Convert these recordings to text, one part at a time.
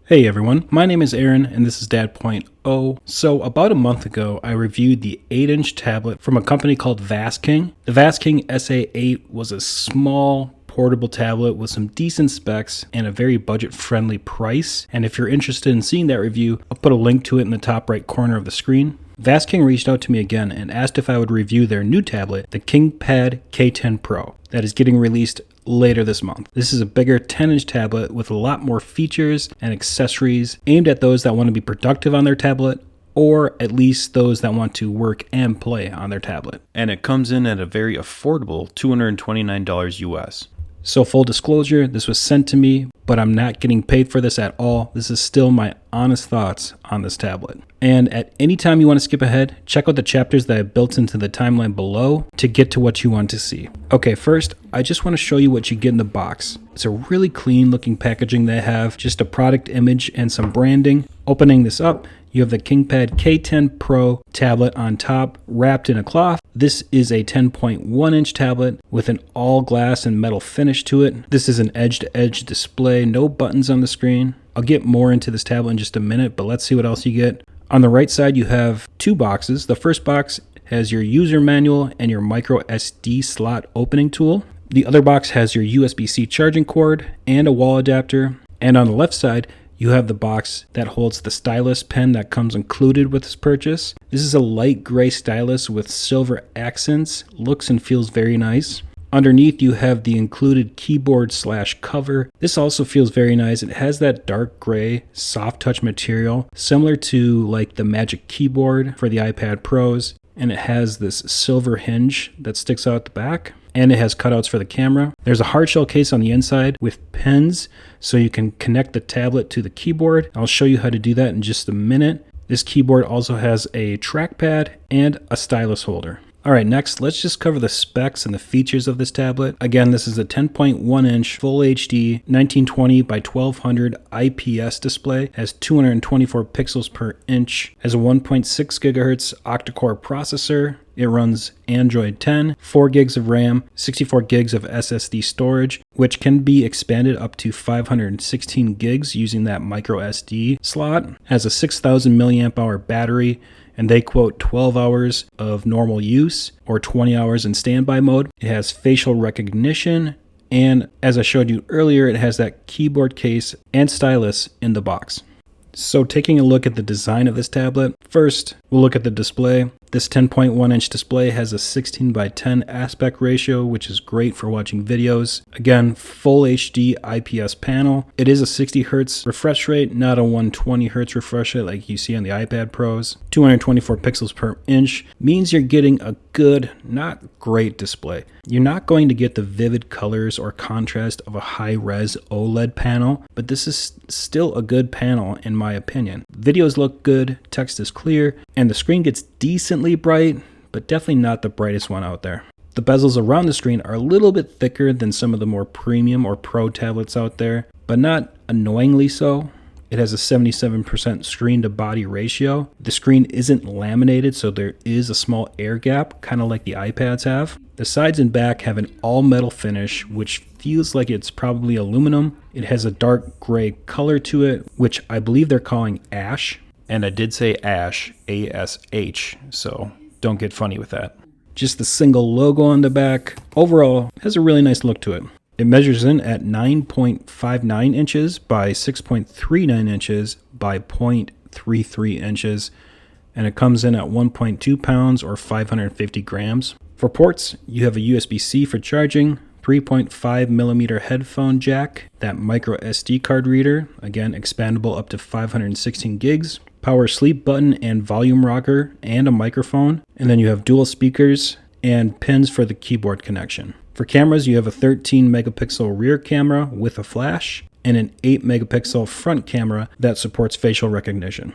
Hey everyone, my name is Aaron and this is Dad.0. So about a month ago, I reviewed the 8-inch tablet from a company called Vastking. The Vastking SA8 was a small, portable tablet with some decent specs and a very budget-friendly price. And if you're interested in seeing that review, I'll put a link to it in the top right corner of the screen. Vastking reached out to me again and asked if I would review their new tablet, the Kingpad K10 Pro, that is getting released later this month. This is a bigger 10-inch tablet with a lot more features and accessories aimed at those that want to be productive on their tablet, or at least those that want to work and play on their tablet. And it comes in at a very affordable $229 US. So full disclosure, this was sent to me, but I'm not getting paid for this at all. This is still my honest thoughts on this tablet. And at any time you want to skip ahead, check out the chapters that I built into the timeline below to get to what you want to see. Okay, first, I just want to show you what you get in the box. It's a really clean looking packaging they have, just a product image and some branding. Opening this up, you have the Kingpad K10 Pro tablet on top, wrapped in a cloth. This is a 10.1-inch tablet with an all glass and metal finish to it. This is an edge-to-edge display, no buttons on the screen. I'll get more into this tablet in just a minute, but let's see what else you get. On the right side, you have two boxes. The first box has your user manual and your micro SD slot opening tool. The other box has your USB-C charging cord and a wall adapter. And on the left side, you have the box that holds the Stylus pen that comes included with this purchase. This is a light gray stylus with silver accents. Looks and feels very nice. Underneath, you have the included keyboard/cover. This also feels very nice. It has that dark gray, soft touch material, similar to like the Magic Keyboard for the iPad Pros. And it has this silver hinge that sticks out the back. And it has cutouts for the camera. There's a hard shell case on the inside with pins so you can connect the tablet to the keyboard. I'll show you how to do that in just a minute. This keyboard also has a trackpad and a stylus holder. Alright, next, let's just cover the specs and the features of this tablet. Again, this is a 10.1-inch Full HD 1920 by 1200 IPS display, has 224 pixels per inch, has a 1.6 gigahertz octa-core processor. It runs Android 10, 4 gigs of RAM, 64 gigs of SSD storage, which can be expanded up to 516 gigs using that micro SD slot. Has a 6,000 milliamp hour battery, and they quote 12 hours of normal use or 20 hours in standby mode. It has facial recognition, and as I showed you earlier, it has that keyboard case and stylus in the box. So taking a look at the design of this tablet, first we'll look at the display. This 10.1-inch display has a 16 by 10 aspect ratio, which is great for watching videos. Again, full HD IPS panel. It is a 60 Hz refresh rate, not a 120 Hz refresh rate like you see on the iPad Pros. 224 pixels per inch means you're getting a good, not great display. You're not going to get the vivid colors or contrast of a high-res OLED panel, but this is still a good panel in my opinion. Videos look good, text is clear, and the screen gets decently bright, but definitely not the brightest one out there. The bezels around the screen are a little bit thicker than some of the more premium or pro tablets out there, but not annoyingly so. It has a 77% screen to body ratio. The screen isn't laminated, so there is a small air gap, kind of like the iPads have. The sides and back have an all metal finish, which feels like it's probably aluminum. It has a dark gray color to it, which I believe they're calling ash. And I did say ash, A-S-H, so don't get funny with that. Just the single logo on the back. Overall, has a really nice look to it. It measures in at 9.59 inches by 6.39 inches by 0.33 inches, and it comes in at 1.2 pounds or 550 grams. For ports, you have a USB-C for charging, 3.5 millimeter headphone jack, that micro SD card reader, again expandable up to 516 gigs, power sleep button and volume rocker, and a microphone. And then you have dual speakers and pins for the keyboard connection. For cameras, you have a 13 megapixel rear camera with a flash and an 8 megapixel front camera that supports facial recognition.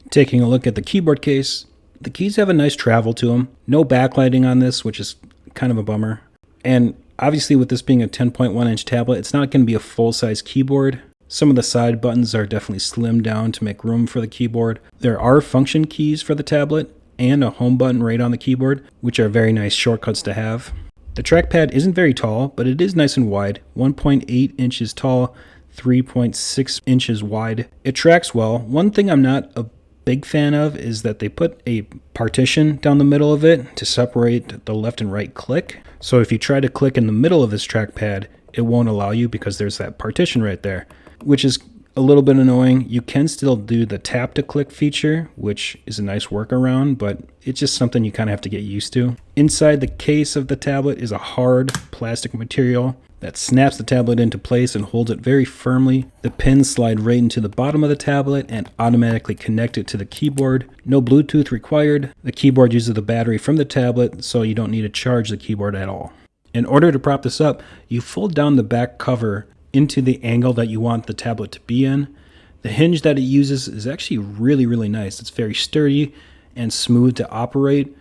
Taking a look at the keyboard case, the keys have a nice travel to them. No backlighting on this, which is kind of a bummer. And obviously with this being a 10.1-inch tablet, it's not going to be a full-size keyboard. Some of the side buttons are definitely slimmed down to make room for the keyboard. There are function keys for the tablet and a home button right on the keyboard, which are very nice shortcuts to have. The trackpad isn't very tall, but it is nice and wide, 1.8 inches tall, 3.6 inches wide. It tracks well. One thing I'm not a big fan of is that they put a partition down the middle of it to separate the left and right click. So if you try to click in the middle of this trackpad, it won't allow you because there's that partition right there, which is a little bit annoying. You can still do the tap to click feature, which is a nice workaround, but it's just something you kind of have to get used to. Inside the case of the tablet is a hard plastic material that snaps the tablet into place and holds it very firmly. The pins slide right into the bottom of the tablet and automatically connect it to the keyboard. No Bluetooth required. The keyboard uses the battery from the tablet, so you don't need to charge the keyboard at all. In order to prop this up, you fold down the back cover into the angle that you want the tablet to be in. The hinge that it uses is actually really nice. It's very sturdy and smooth to operate,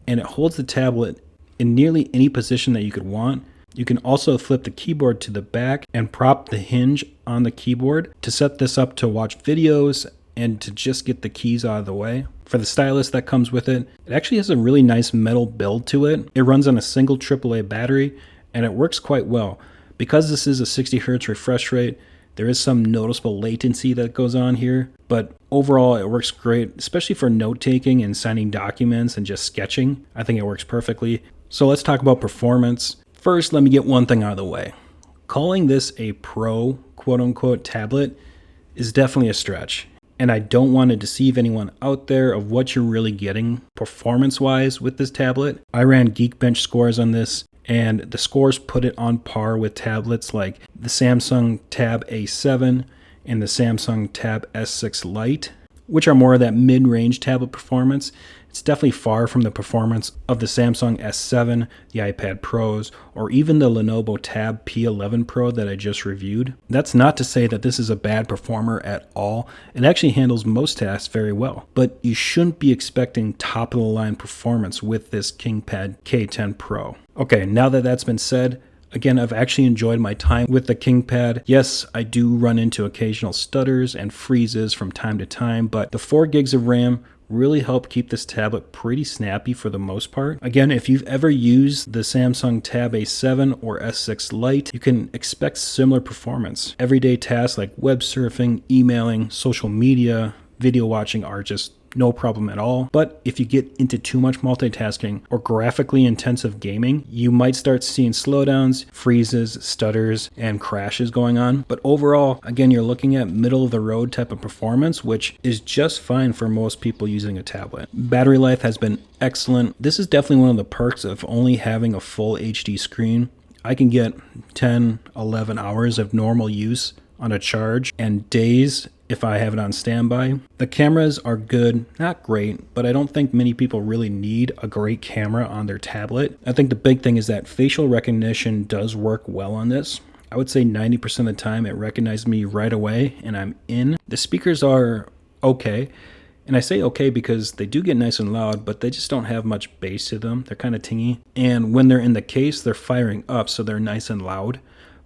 and it holds the tablet in nearly any position that you could want. You can also flip the keyboard to the back and prop the hinge on the keyboard to set this up to watch videos and to just get the keys out of the way. For the stylus that comes with it, it actually has a really nice metal build to it. It runs on a single AAA battery, and it works quite well. Because this is a 60 Hz refresh rate, there is some noticeable latency that goes on here, but overall it works great, especially for note-taking and signing documents and just sketching. I think it works perfectly. So let's talk about performance. First, let me get one thing out of the way. Calling this a pro, quote-unquote, tablet is definitely a stretch, and I don't want to deceive anyone out there of what you're really getting performance-wise with this tablet. I ran Geekbench scores on this, and the scores put it on par with tablets like the Samsung Tab A7 and the Samsung Tab S6 Lite, which are more of that mid-range tablet performance. It's definitely far from the performance of the Samsung S7, the iPad Pros, or even the Lenovo Tab P11 Pro that I just reviewed. That's not to say that this is a bad performer at all. It actually handles most tasks very well, but you shouldn't be expecting top-of-the-line performance with this Kingpad K10 Pro. Okay, now that that's been said, again, I've actually enjoyed my time with the Kingpad. Yes, I do run into occasional stutters and freezes from time to time, but the 4 gigs of RAM really help keep this tablet pretty snappy for the most part. Again, if you've ever used the Samsung Tab A7 or S6 Lite, you can expect similar performance. Everyday tasks like web surfing, emailing, social media, video watching are just no problem at all. But if you get into too much multitasking or graphically intensive gaming, you might start seeing slowdowns, freezes, stutters, and crashes going on. But overall, again, you're looking at middle of the road type of performance, which is just fine for most people using a tablet. Battery life has been excellent. This is definitely one of the perks of only having a full HD screen. I can get 10, 11 hours of normal use on a charge and days if I have it on standby. The cameras are good, not great, but I don't think many people really need a great camera on their tablet. I think the big thing is that facial recognition does work well on this. I would say 90% of the time it recognized me right away and I'm in. The speakers are okay, and I say okay because they do get nice and loud, but they just don't have much bass to them. They're kind of tingy, and when they're in the case, they're firing up, so they're nice and loud.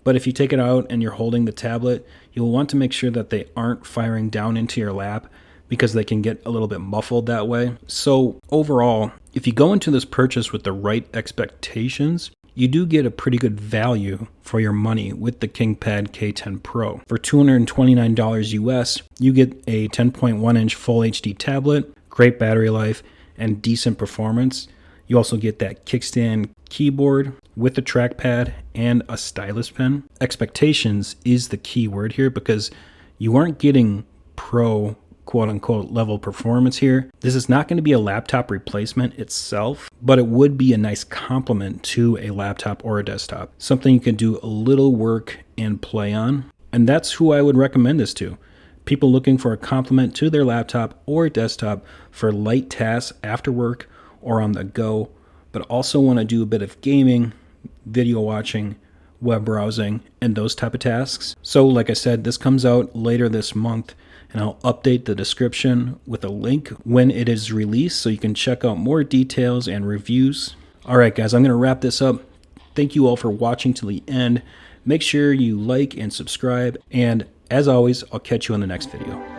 But if you take it out and you're holding the tablet, you'll want to make sure that they aren't firing down into your lap because they can get a little bit muffled that way. So overall, if you go into this purchase with the right expectations, you do get a pretty good value for your money with the Kingpad K10 Pro. For $229 US, you get a 10.1 inch Full HD tablet, great battery life, and decent performance. You also get that kickstand keyboard with a trackpad and a stylus pen. Expectations is the key word here because you aren't getting pro quote-unquote level performance here. This is not going to be a laptop replacement itself, but it would be a nice complement to a laptop or a desktop. Something you can do a little work and play on. And that's who I would recommend this to. People looking for a complement to their laptop or desktop for light tasks after work or on the go, but also want to do a bit of gaming, video watching, web browsing, and those type of tasks. So like I said, this comes out later this month, and I'll update the description with a link when it is released so you can check out more details and reviews. All right, guys, I'm going to wrap this up. Thank you all for watching till the end. Make sure you like and subscribe, and as always, I'll catch you in the next video.